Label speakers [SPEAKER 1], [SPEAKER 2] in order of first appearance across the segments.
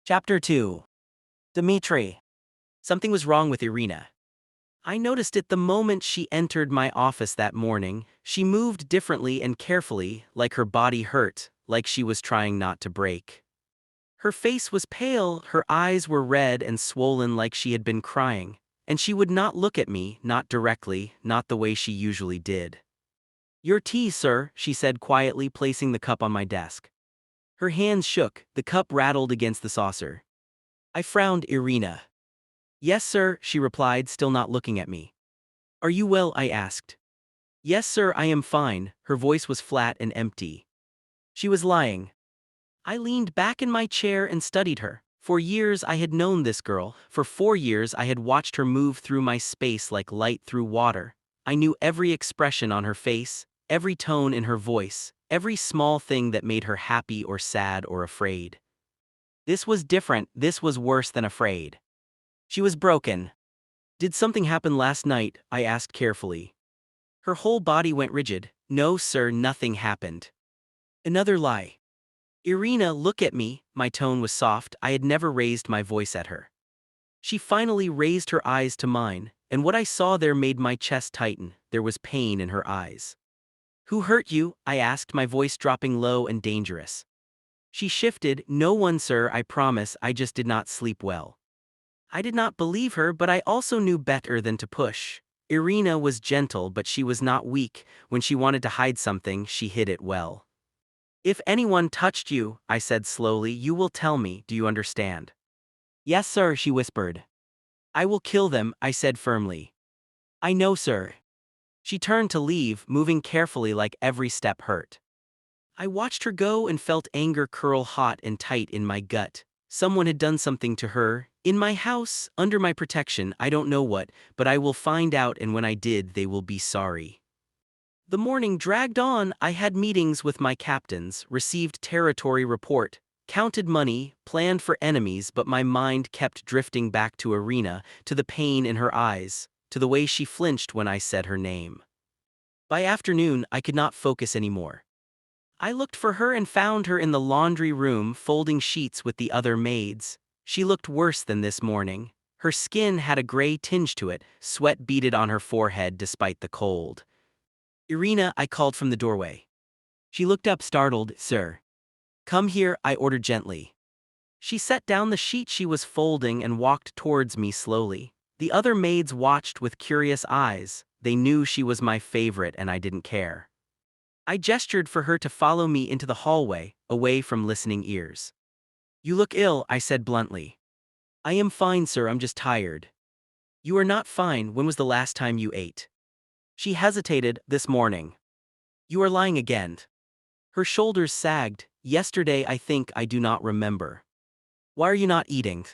[SPEAKER 1] Chapter 2. Dmitri. Something was wrong with Irina. I noticed it the moment she entered my office that morning. She moved differently and carefully, like her body hurt, like she was trying not to break. Her face was pale, her eyes were red and swollen like she had been crying, and she would not look at me, not directly, not the way she usually did. "Your tea, sir," she said quietly, placing the cup on my desk. Her hands shook, the cup rattled against the saucer. I frowned. "Irina." "Yes, sir," she replied, still not looking at me. "Are you well?" I asked. "Yes, sir, I am fine." Her voice was flat and empty. She was lying. I leaned back in my chair and studied her. For years I had known this girl. For 4 years I had watched her move through my space like light through water. I knew every expression on her face, every tone in her voice, every small thing that made her happy or sad or afraid. This was different. This was worse than afraid. She was broken. "Did something happen last night?" I asked carefully. Her whole body went rigid. "No, sir, nothing happened." Another lie. "Irina, look at me." My tone was soft. I had never raised my voice at her. She finally raised her eyes to mine, and what I saw there made my chest tighten. There was pain in her eyes. "Who hurt you?" I asked, my voice dropping low and dangerous. She shifted. "No one, sir, I promise. I just did not sleep well." I did not believe her, but I also knew better than to push. Irina was gentle, but she was not weak. When she wanted to hide something, she hid it well. "If anyone touched you," I said slowly, "you will tell me. Do you understand?" "Yes, sir," she whispered. "I will kill them," I said firmly. "I know, sir." She turned to leave, moving carefully like every step hurt. I watched her go and felt anger curl hot and tight in my gut. Someone had done something to her, in my house, under my protection. I don't know what, but I will find out, and when I did, they will be sorry. The morning dragged on. I had meetings with my captains, received territory report, counted money, planned for enemies, but my mind kept drifting back to Irina, to the pain in her eyes, to the way she flinched when I said her name. By afternoon, I could not focus anymore. I looked for her and found her in the laundry room folding sheets with the other maids. She looked worse than this morning. Her skin had a gray tinge to it, sweat beaded on her forehead despite the cold. "Irina," I called from the doorway. She looked up, startled. "Sir." "Come here," I ordered gently. She set down the sheet she was folding and walked towards me slowly. The other maids watched with curious eyes. They knew she was my favorite and I didn't care. I gestured for her to follow me into the hallway, away from listening ears. "You look ill," I said bluntly. "I am fine, sir, I'm just tired." "You are not fine. When was the last time you ate?" She hesitated. "This morning." "You are lying again." Her shoulders sagged. "Yesterday, I think. I do not remember." "Why are you not eating?"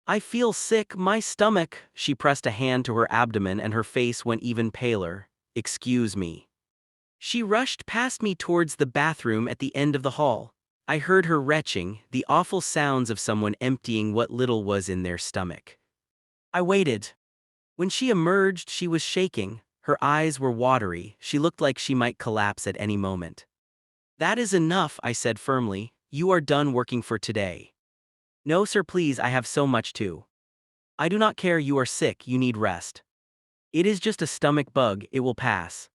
[SPEAKER 1] "I feel sick, my stomach." She pressed a hand to her abdomen and her face went even paler. "Excuse me." She rushed past me towards the bathroom at the end of the hall. I heard her retching, the awful sounds of someone emptying what little was in their stomach. I waited. When she emerged, she was shaking. Her eyes were watery. She looked like she might collapse at any moment. "That is enough," I said firmly. "You are done working for today." "No, sir, please, I have so much to." "I do not care. You are sick. You need rest." "It is just a stomach bug. It will pass."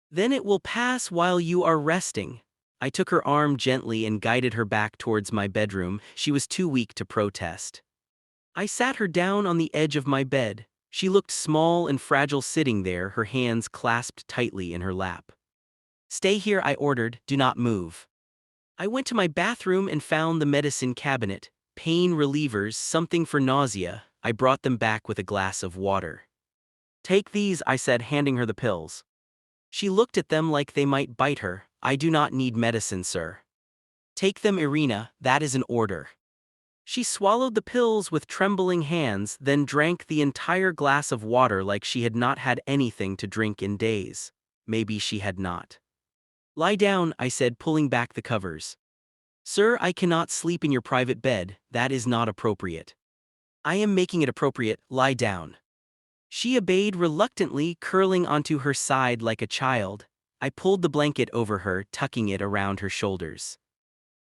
[SPEAKER 1] "Then it will pass while you are resting." I took her arm gently and guided her back towards my bedroom. She was too weak to protest. I sat her down on the edge of my bed. She looked small and fragile sitting there, her hands clasped tightly in her lap. "Stay here," I ordered. "Do not move." I went to my bathroom and found the medicine cabinet. Pain relievers, something for nausea. I brought them back with a glass of water. "Take these," I said, handing her the pills. She looked at them like they might bite her. "I do not need medicine, sir." "Take them, Irina, that is an order." She swallowed the pills with trembling hands, then drank the entire glass of water like she had not had anything to drink in days. Maybe she had not. "Lie down," I said, pulling back the covers. "Sir, I cannot sleep in your private bed. That is not appropriate." "I am making it appropriate. Lie down." She obeyed reluctantly, curling onto her side like a child. I pulled the blanket over her, tucking it around her shoulders.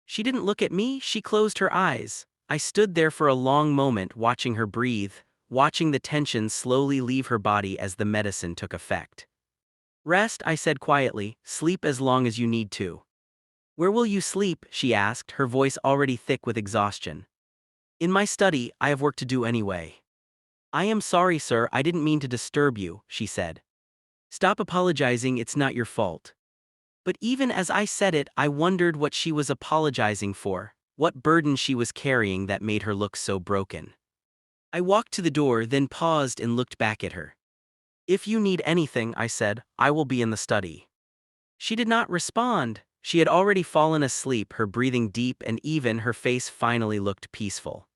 [SPEAKER 1] She didn't look at me. She closed her eyes. I stood there for a long moment watching her breathe, watching the tension slowly leave her body as the medicine took effect. Rest, I said quietly, sleep as long as you need to. Where will you sleep? She asked, her voice already thick with exhaustion. In my study, I have work to do anyway. I am sorry, sir, I didn't mean to disturb you, she said. Stop apologizing, it's not your fault. But even as I said it, I wondered what she was apologizing for, what burden she was carrying that made her look so broken. I walked to the door, then paused and looked back at her. If you need anything, I said, I will be in the study. She did not respond. She had already fallen asleep, her breathing deep and even, her face finally looked peaceful.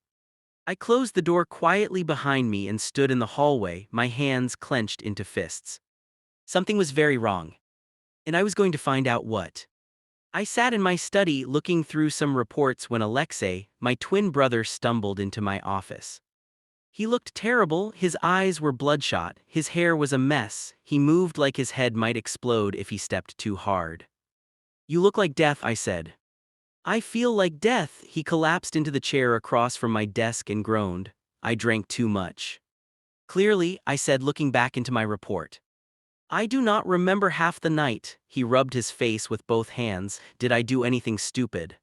[SPEAKER 1] I closed the door quietly behind me and stood in the hallway, my hands clenched into fists. Something was very wrong. And I was going to find out what. I sat in my study looking through some reports when Alexei, my twin brother, stumbled into my office. He looked terrible, his eyes were bloodshot, his hair was a mess, he moved like his head might explode if he stepped too hard. You look like death, I said. I feel like death, he collapsed into the chair across from my desk and groaned. I drank too much. Clearly, I said, looking back into my report. I do not remember half the night, he rubbed his face with both hands. Did I do anything stupid?